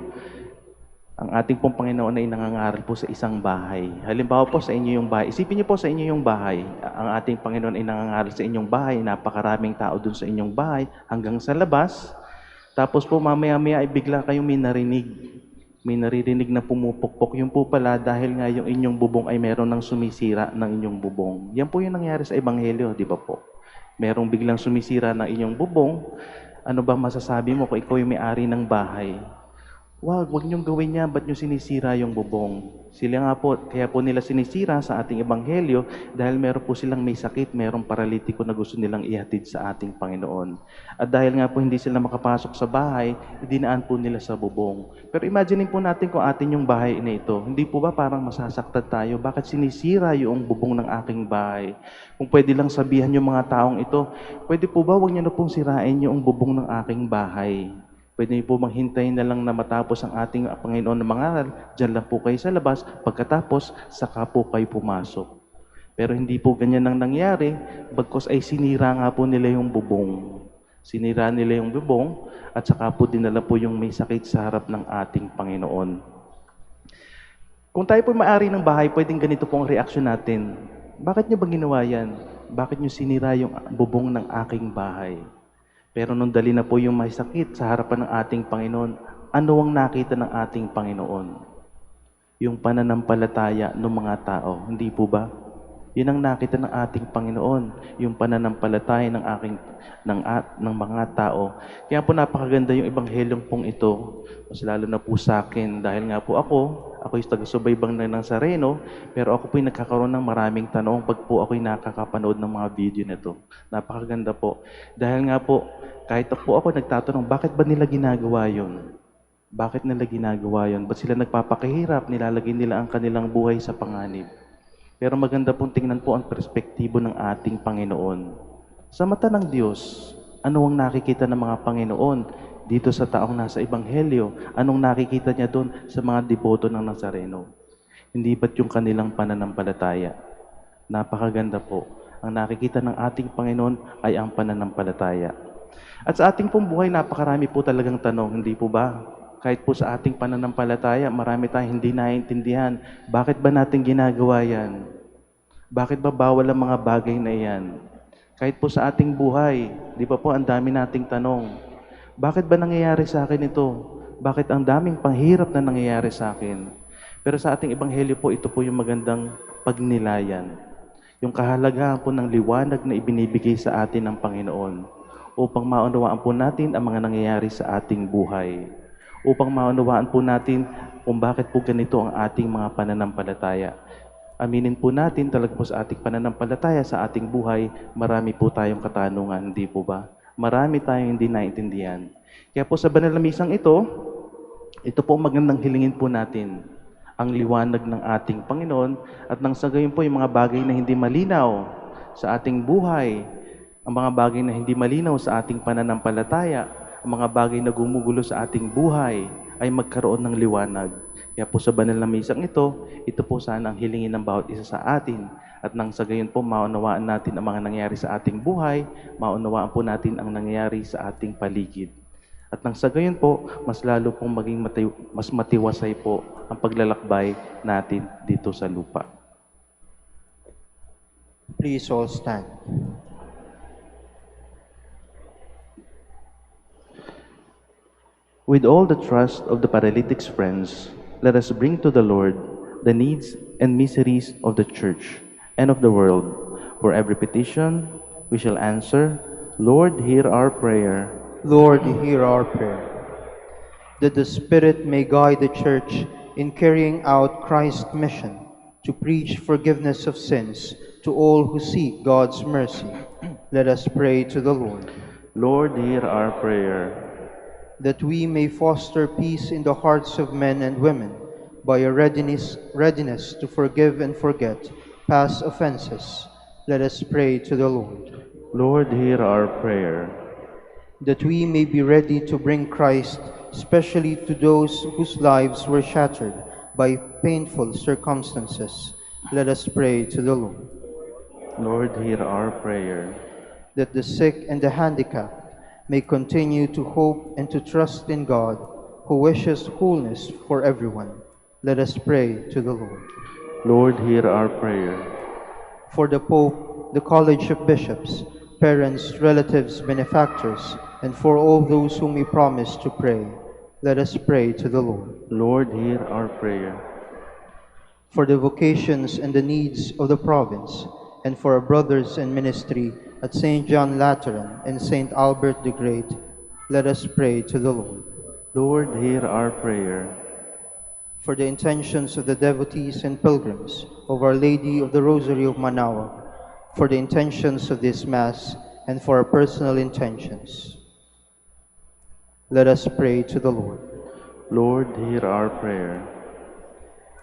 ang ating pong Panginoon ay nangangaral po sa isang bahay. Halimbawa po sa inyo yung bahay. Isipin niyo po sa inyo yung bahay. Ang ating Panginoon ay nangangaral sa inyong bahay. Napakaraming tao dun sa inyong bahay hanggang sa labas. Tapos po mamaya-maya ay bigla kayong may narinig. May naririnig na pumupukpok. Yung po pala dahil nga yung inyong bubong ay meron ng sumisira ng inyong bubong. Yan po yung nangyari sa Ebanghelyo, di ba po? Merong biglang sumisira ng inyong bubong. Ano ba masasabi mo kung ikaw yung may-ari ng bahay? Wag niyong gawin yan. Ba't niyo sinisira yung bubong? Sila nga po, kaya po nila sinisira sa ating ebanghelyo dahil meron po silang may sakit, merong paralitiko na gusto nilang ihatid sa ating Panginoon. At dahil nga po hindi sila makapasok sa bahay, dinaan po nila sa bubong. Pero imagine po natin kung atin yung bahay na ito. Hindi po ba parang masasaktan tayo? Bakit sinisira yung bubong ng aking bahay? Kung pwede lang sabihan yung mga taong ito, pwede po ba huwag niyo na pong sirain yung bubong ng aking bahay? Pwede niyo po maghintay na lang na matapos ang ating Panginoon na mangaral. Diyan lang po kayo sa labas. Pagkatapos, saka po kayo pumasok. Pero hindi po ganyan ang nangyari. Bagkos ay sinira nga po nila yung bubong. Sinira nila yung bubong at saka po dinala po yung may sakit sa harap ng ating Panginoon. Kung tayo po may-ari ng bahay, pwedeng ganito po ang reaksyon natin. Bakit niyo ba ginawa yan? Bakit niyo sinira yung bubong ng aking bahay? Pero nung dali na po yung may sakit sa harapan ng ating Panginoon, ano ang nakita ng ating Panginoon? Yung pananampalataya ng mga tao, hindi po ba? Yun ang nakita ng ating Panginoon, yung pananampalataya ng mga tao. Kaya po napakaganda yung ebanghelyong pong ito, mas lalo na po sa akin, dahil nga po ako yung taga-subaybang ng Nazareno, pero ako po yung nagkakaroon ng maraming tanong pag po ako'y nakakapanood ng mga video na ito. Napakaganda po. Dahil nga po, kahit po ako nagtatanong, bakit ba nila ginagawa yun? Bakit nila ginagawa yun? Ba't sila nagpapakahirap? Nilalagay nila ang kanilang buhay sa panganib. Pero maganda pong tingnan po ang perspektibo ng ating Panginoon. Sa mata ng Diyos, ano ang nakikita ng mga Panginoon dito sa taong nasa Ebanghelyo? Anong nakikita niya doon sa mga deboto ng Nazareno? Hindi ba't yung kanilang pananampalataya? Napakaganda po. Ang nakikita ng ating Panginoon ay ang pananampalataya. At sa ating pong buhay, napakarami po talagang tanong, hindi po ba? Kahit po sa ating pananampalataya, marami tayong hindi naiintindihan. Bakit ba natin ginagawa yan? Bakit ba bawal ang mga bagay na yan? Kahit po sa ating buhay, di ba po ang dami nating tanong. Bakit ba nangyayari sa akin ito? Bakit ang daming panghirap na nangyayari sa akin? Pero sa ating ebanghelyo po, ito po yung magandang pagnilayan. Yung kahalagahan po ng liwanag na ibinibigay sa atin ng Panginoon upang maunawaan po natin ang mga nangyayari sa ating buhay. Upang maunawaan po natin kung bakit po ganito ang ating mga pananampalataya. Aminin po natin talaga po sa ating pananampalataya, sa ating buhay, marami po tayong katanungan, hindi po ba? Marami tayong hindi naintindihan. Kaya po sa banal na misang ito po magandang hilingin po natin ang liwanag ng ating Panginoon at nang sa gayon po yung mga bagay na hindi malinaw sa ating buhay, ang mga bagay na hindi malinaw sa ating pananampalataya, ang mga bagay na gumugulo sa ating buhay ay magkaroon ng liwanag. Kaya po sa banal na misang ito po sana ang hilingin ng bawat isa sa atin. At nang sa gayon po, maunawaan natin ang mga nangyayari sa ating buhay, maunawaan po natin ang nangyayari sa ating paligid. At nang sa gayon po, mas lalo pong maging mas matiwasay po ang paglalakbay natin dito sa lupa. Please all stand. With all the trust of the paralytic's friends, let us bring to the Lord the needs and miseries of the Church and of the world. For every petition, we shall answer, Lord, hear our prayer. Lord, hear our prayer. That the Spirit may guide the Church in carrying out Christ's mission to preach forgiveness of sins to all who seek God's mercy. Let us pray to the Lord. Lord, hear our prayer. That we may foster peace in the hearts of men and women by a readiness to forgive and forget past offenses. Let us pray to the Lord. Lord, hear our prayer. That we may be ready to bring Christ, especially to those whose lives were shattered by painful circumstances. Let us pray to the Lord. Lord, hear our prayer. That the sick and the handicapped may continue to hope and to trust in God, who wishes wholeness for everyone. Let us pray to the Lord. Lord, hear our prayer. For the Pope, the College of Bishops, parents, relatives, benefactors, and for all those whom we promise to pray, Let us pray to the Lord. Lord, hear our prayer. For the vocations and the needs of the province, and for our brothers in ministry at St. John Lateran and St. Albert the Great, let us pray to the Lord. Lord, hear our prayer. For the intentions of the devotees and pilgrims of Our Lady of the Rosary of Manaoag, for the intentions of this Mass, and for our personal intentions, let us pray to the Lord. Lord, hear our prayer.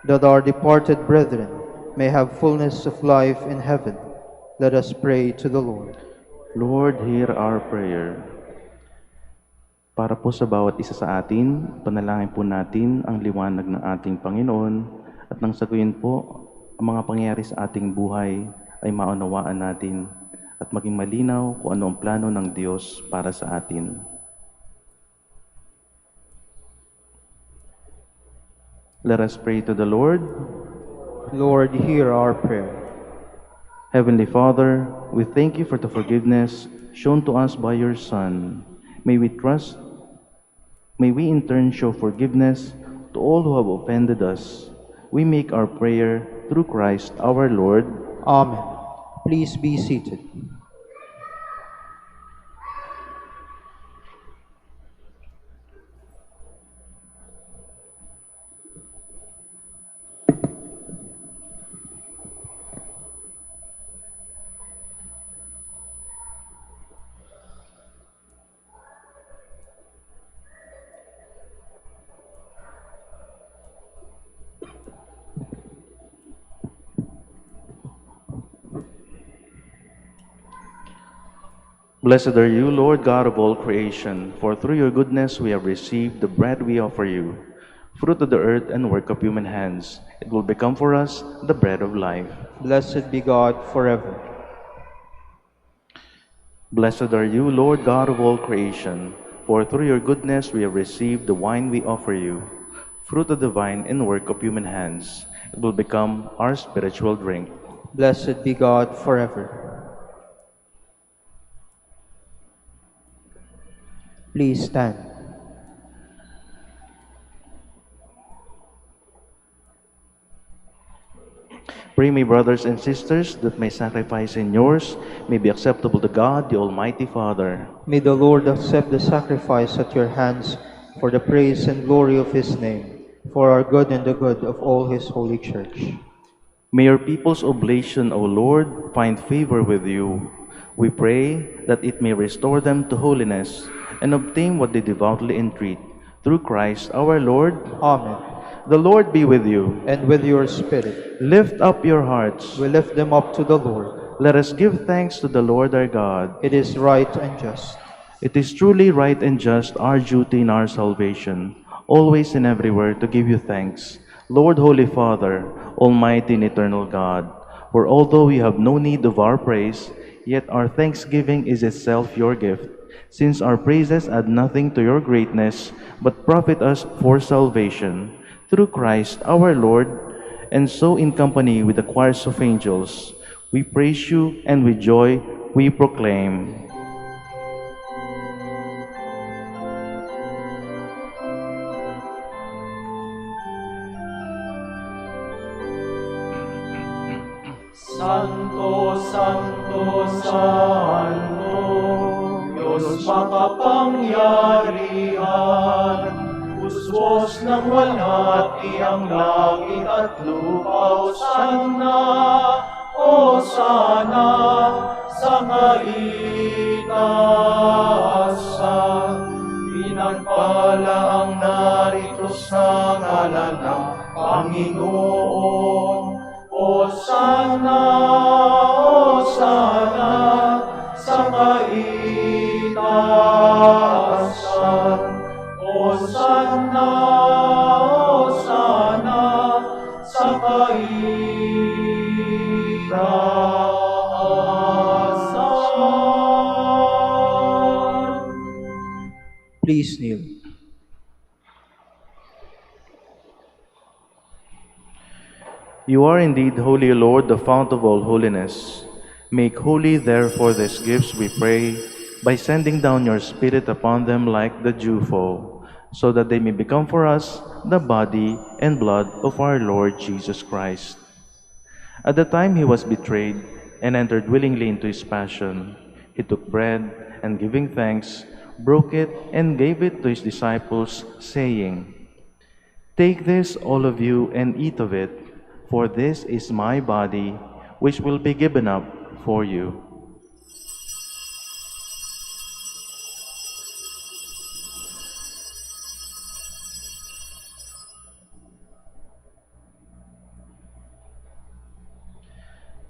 That our departed brethren may have fullness of life in heaven, let us pray to the Lord. Lord, hear our prayer. Para po sa bawat isa sa atin, panalangin po natin ang liwanag ng ating Panginoon at nang sa gayon po, ang mga pangyayari sa ating buhay ay maunawaan natin at maging malinaw kung ano ang plano ng Diyos para sa atin. Let us pray to the Lord. Lord, hear our prayer. Heavenly Father, we thank you for the forgiveness shown to us by your Son. May we in turn show forgiveness to all who have offended us. We make our prayer through Christ our Lord. Amen. Please be seated. Blessed are you, Lord God of all creation, for through your goodness we have received the bread we offer you, fruit of the earth and work of human hands. It will become for us the bread of life. Blessed be God forever. Blessed are you, Lord God of all creation, for through your goodness we have received the wine we offer you, fruit of the vine and work of human hands. It will become our spiritual drink. Blessed be God forever. Please stand. Pray, my brothers and sisters, that my sacrifice and yours may be acceptable to God, the Almighty Father. May the Lord accept the sacrifice at your hands for the praise and glory of his name, for our good and the good of all his holy church. May your people's oblation, O Lord, find favor with you. We pray that it may restore them to holiness and obtain what they devoutly entreat. Through Christ our Lord. Amen. The Lord be with you. And with your spirit, Lift up your hearts. we lift them up to the Lord. Let us give thanks to the Lord our God. It is right and just. It is truly right and just, our duty in our salvation, always and everywhere to give you thanks, Lord, Holy Father, Almighty and eternal God. For although we have no need of our praise, yet our thanksgiving is itself your gift, since our praises add nothing to your greatness, but profit us for salvation, through Christ our Lord. And so in company with the choirs of angels, we praise you, and with joy we proclaim. Santo, Santo, Santo, Diyos makapangyarihan, usbos ng walhati ang langit at lupa, o sana, sa kaitaasan. Pinagpala ang narito sa ngalan ng Panginoon. O sana, sa kaitaasan. O sana, sa kaitaasan. Please kneel. You are indeed holy, Lord, the fount of all holiness. Make holy, therefore, these gifts, we pray, by sending down your Spirit upon them like the dewfall, so that they may become for us the body and blood of our Lord Jesus Christ. At the time he was betrayed and entered willingly into his passion, he took bread and giving thanks, broke it and gave it to his disciples, saying, "Take this, all of you, and eat of it, for this is my body, which will be given up for you."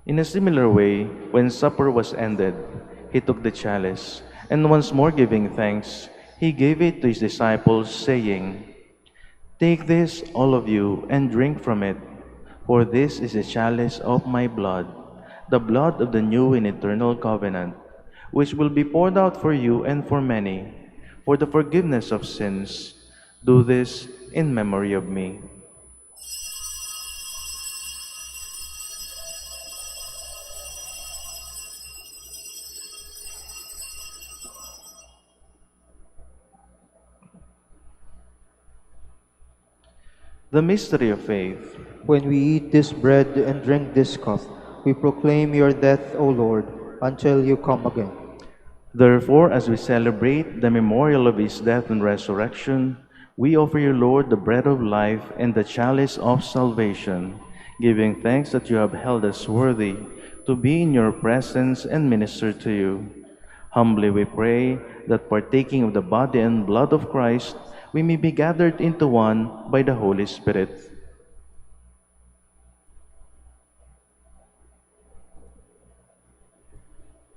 In a similar way, when supper was ended, he took the chalice, and once more giving thanks, he gave it to his disciples, saying, "Take this, all of you, and drink from it, for this is the chalice of my blood, the blood of the new and eternal covenant, which will be poured out for you and for many, for the forgiveness of sins. Do this in memory of me." The mystery of faith. When we eat this bread and drink this cup, we proclaim your death, O Lord, until you come again. Therefore, as we celebrate the memorial of his death and resurrection, we offer you, Lord, the bread of life and the chalice of salvation, giving thanks that you have held us worthy to be in your presence and minister to you. Humbly we pray that partaking of the body and blood of Christ, we may be gathered into one by the Holy Spirit.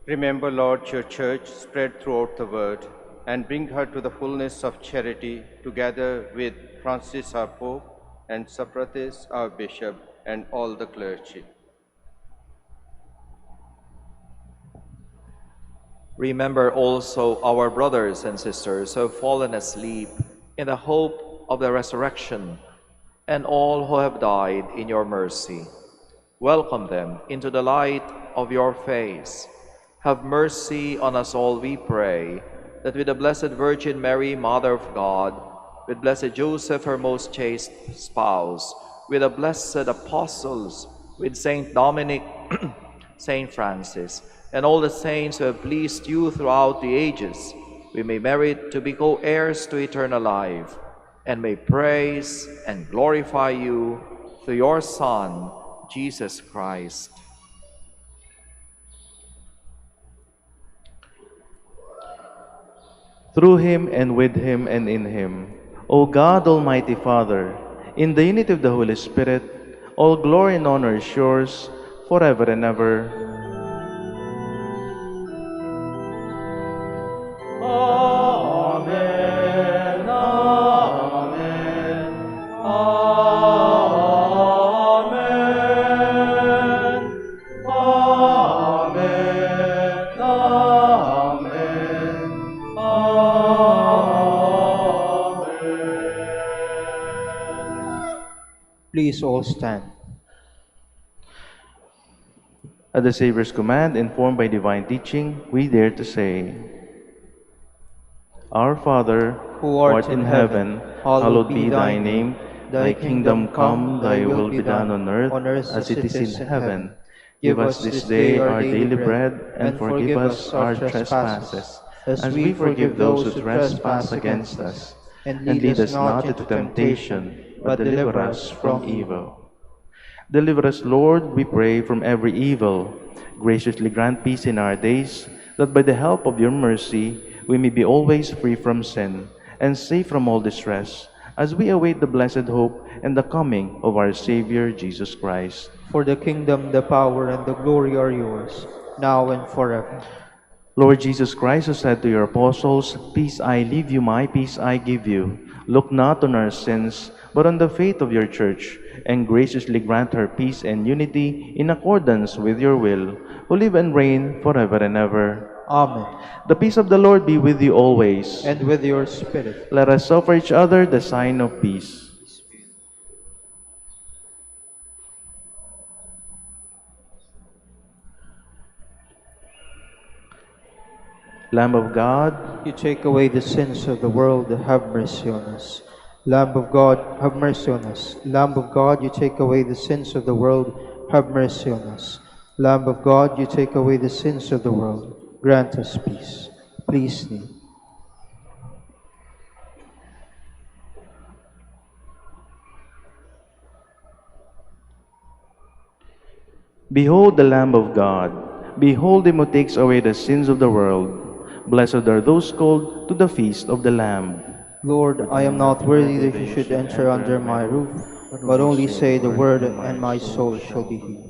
Remember, Lord, your church spread throughout the world and bring her to the fullness of charity, together with Francis our Pope and Socrates our Bishop and all the clergy. Remember also our brothers and sisters who have fallen asleep in the hope of the resurrection, and all who have died in your mercy. Welcome them into the light of your face. Have mercy on us all, we pray, that with the Blessed Virgin Mary, Mother of God, with Blessed Joseph, her most chaste spouse, with the blessed apostles, with Saint Dominic, Saint Francis, and all the saints who have pleased you throughout the ages, we may merit to be co-heirs to eternal life, and may praise and glorify you through your Son, Jesus Christ. Through him and with him and in him, O God, Almighty Father, in the unity of the Holy Spirit, all glory and honor is yours forever and ever. Amen. Amen. Amen. Amen. Amen. Amen. Please all stand. At the Savior's command, informed by divine teaching, we dare to say, Our Father, Who who art in heaven, heaven, hallowed be thy name. Thy kingdom come, thy will be done on earth as it is in heaven. Give us this day our daily bread, and forgive us our trespasses, as we forgive those who trespass against us. And lead us not into temptation, but deliver us from evil. Deliver us, Lord, we pray, from every evil. Graciously grant peace in our days, that by the help of your mercy we may be always free from sin and safe from all distress, as we await the blessed hope and the coming of our Savior, Jesus Christ. For the kingdom, the power, and the glory are yours, now and forever. Lord Jesus Christ, who said to your apostles, "Peace I leave you, my peace I give you," look not on our sins, but on the faith of your church, and graciously grant her peace and unity in accordance with your will, who live and reign forever and ever. Amen. The peace of the Lord be with you always. And with your spirit. Let us offer each other the sign of peace. Lamb of God, You take away the sins of the world, have mercy on us. Lamb of God, have mercy on us. Lamb of God, you take away the sins of the world, have mercy on us. Lamb of God, you take away the sins of the world, grant us peace. Please kneel. behold the Lamb of God. Behold him who takes away the sins of the world. Blessed are those called to the feast of the Lamb. Lord, I am not worthy that you should enter under my roof, but only say the word, and my soul shall be healed.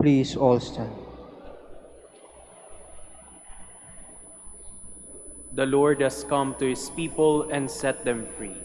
Please all stand. The Lord has come to his people and set them free.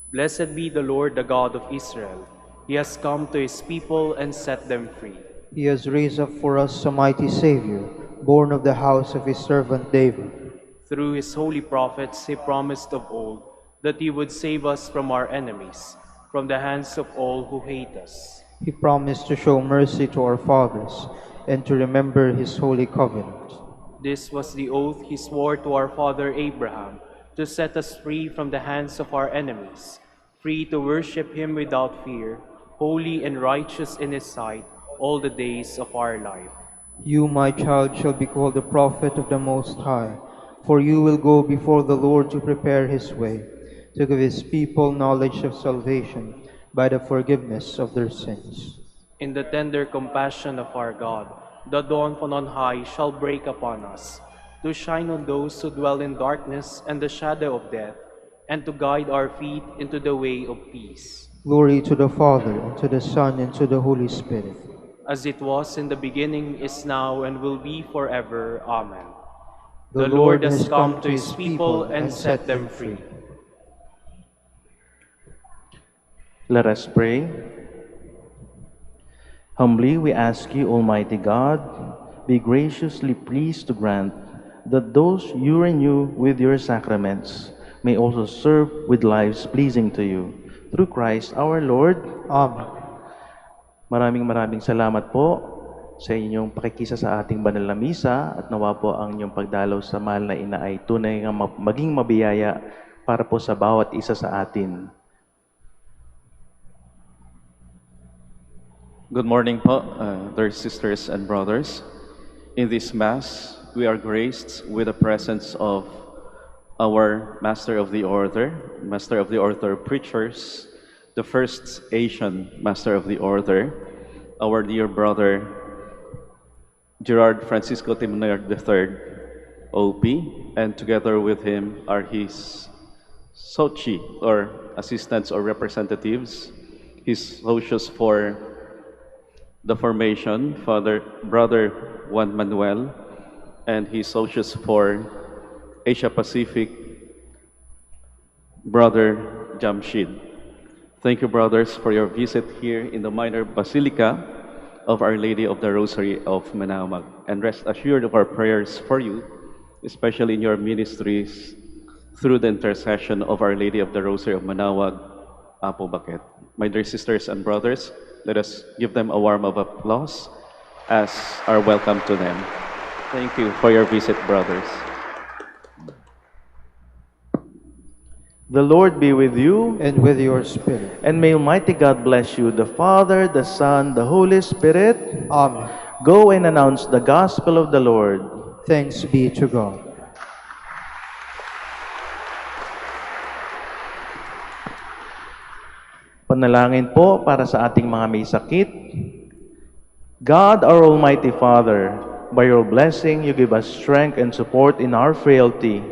Blessed be the Lord, the God of Israel. He has come to his people and set them free. He has raised up for us a mighty Savior, born of the house of his servant David. Through his holy prophets, he promised of old that he would save us from our enemies, from the hands of all who hate us. He promised to show mercy to our fathers and to remember his holy covenant. This was the oath he swore to our father Abraham, to set us free from the hands of our enemies, free to worship him without fear, holy and righteous in his sight all the days of our life. You, my child, shall be called the prophet of the Most High, for you will go before the Lord to prepare his way, to give his people knowledge of salvation by the forgiveness of their sins. In the tender compassion of our God, the dawn from on high shall break upon us, to shine on those who dwell in darkness and the shadow of death, and to guide our feet into the way of peace. Glory to the Father, and to the Son, and to the Holy Spirit. As it was in the beginning, is now, and will be forever. Amen. The Lord has come to his people and set them free. Let us pray. Humbly we ask you, Almighty God, be graciously pleased to grant that those you renew with your sacraments may also serve with lives pleasing to you. Through Christ our Lord. Amen. Maraming salamat po sa inyong pakikisa sa ating banal na misa at nawa po ang inyong pagdalaw sa mahal na ina ay tunay nga maging mabiyaya para po sa bawat isa sa atin. Good morning po, dear sisters and brothers. In this Mass, we are graced with the presence of our Master of the Order preachers, the first Asian Master of the Order, our dear brother Gerard Francisco Timonero III, OP, and together with him are his Sochi, or assistants or representatives, his socios for the formation, Brother Juan Manuel, and his socios for Asia Pacific, Brother Jamshid. Thank you, brothers, for your visit here in the minor Basilica of Our Lady of the Rosary of Manaoag. And rest assured of our prayers for you, especially in your ministries, through the intercession of Our Lady of the Rosary of Manaoag, Apo Baket. My dear sisters and brothers, let us give them a warm of applause as our welcome to them. Thank you for your visit, brothers. The Lord be with you, And with your spirit. and may Almighty God bless you, the Father, the Son, the Holy Spirit. Amen. Go and announce the gospel of the Lord. Thanks be to God. Panalangin po para sa ating mga may sakit. God, our Almighty Father, by your blessing, you give us strength and support in our frailty.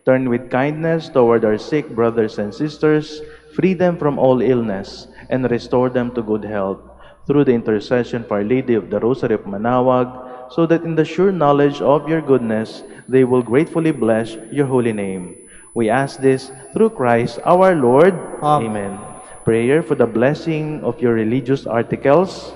Turn with kindness toward our sick brothers and sisters, free them from all illness, and restore them to good health. Through the intercession for Our Lady of the Rosary of Manaoag, so that in the sure knowledge of your goodness, they will gratefully bless your holy name. We ask this through Christ our Lord. Amen. Prayer for the blessing of your religious articles.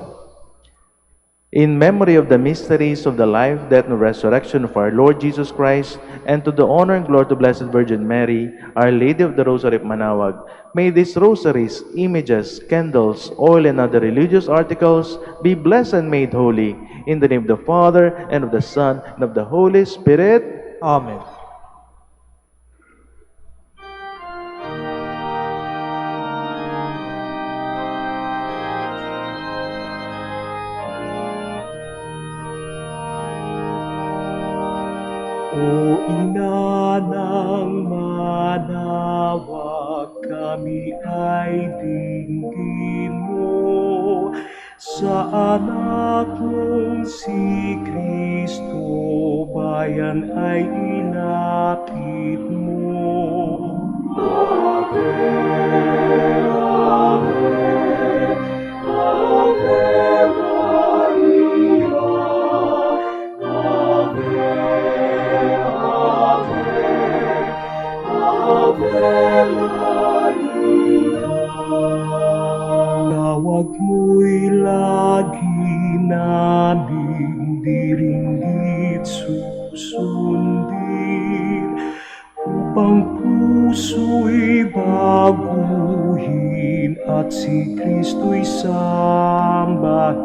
In memory of the mysteries of the life, death, and resurrection of our Lord Jesus Christ, and to the honor and glory of the Blessed Virgin Mary, Our Lady of the Rosary of Manaoag, may these rosaries, images, candles, oil, and other religious articles be blessed and made holy. In the name of the Father, and of the Son, and of the Holy Spirit. Amen. O Ina ng Manaoag, kami ay dinggin mo. Sa anak mong si Kristo, bayan ay inakit mo. Ave, Ave, Ave Maria. Tawag mo'y lagi naming diringgit susundin, upang puso'y baguhin at si Kristo'y sambahin.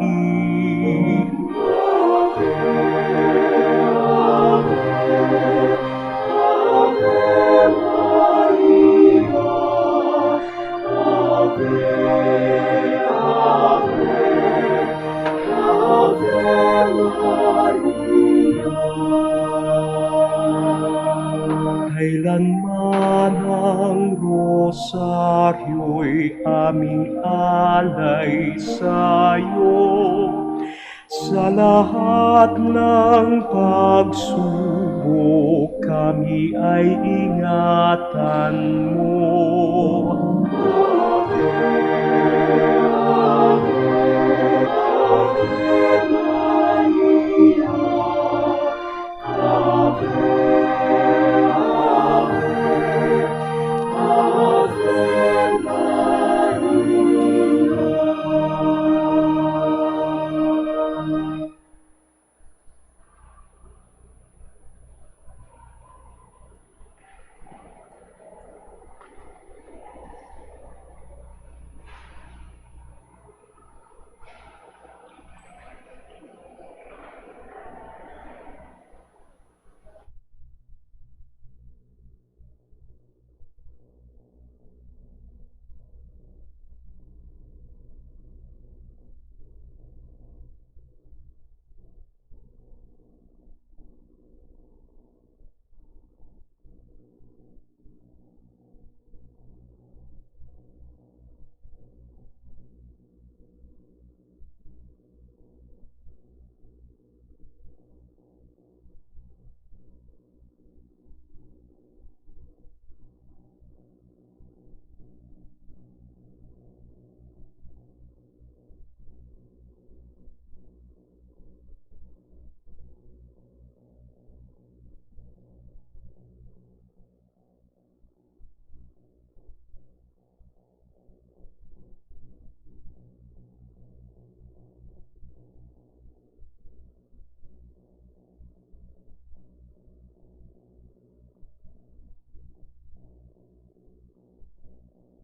Kailanman ang rosaryo'y aming alay sa'yo, sa lahat ng pagsubok kami ay ingatan mo. Ave, Ave, Ave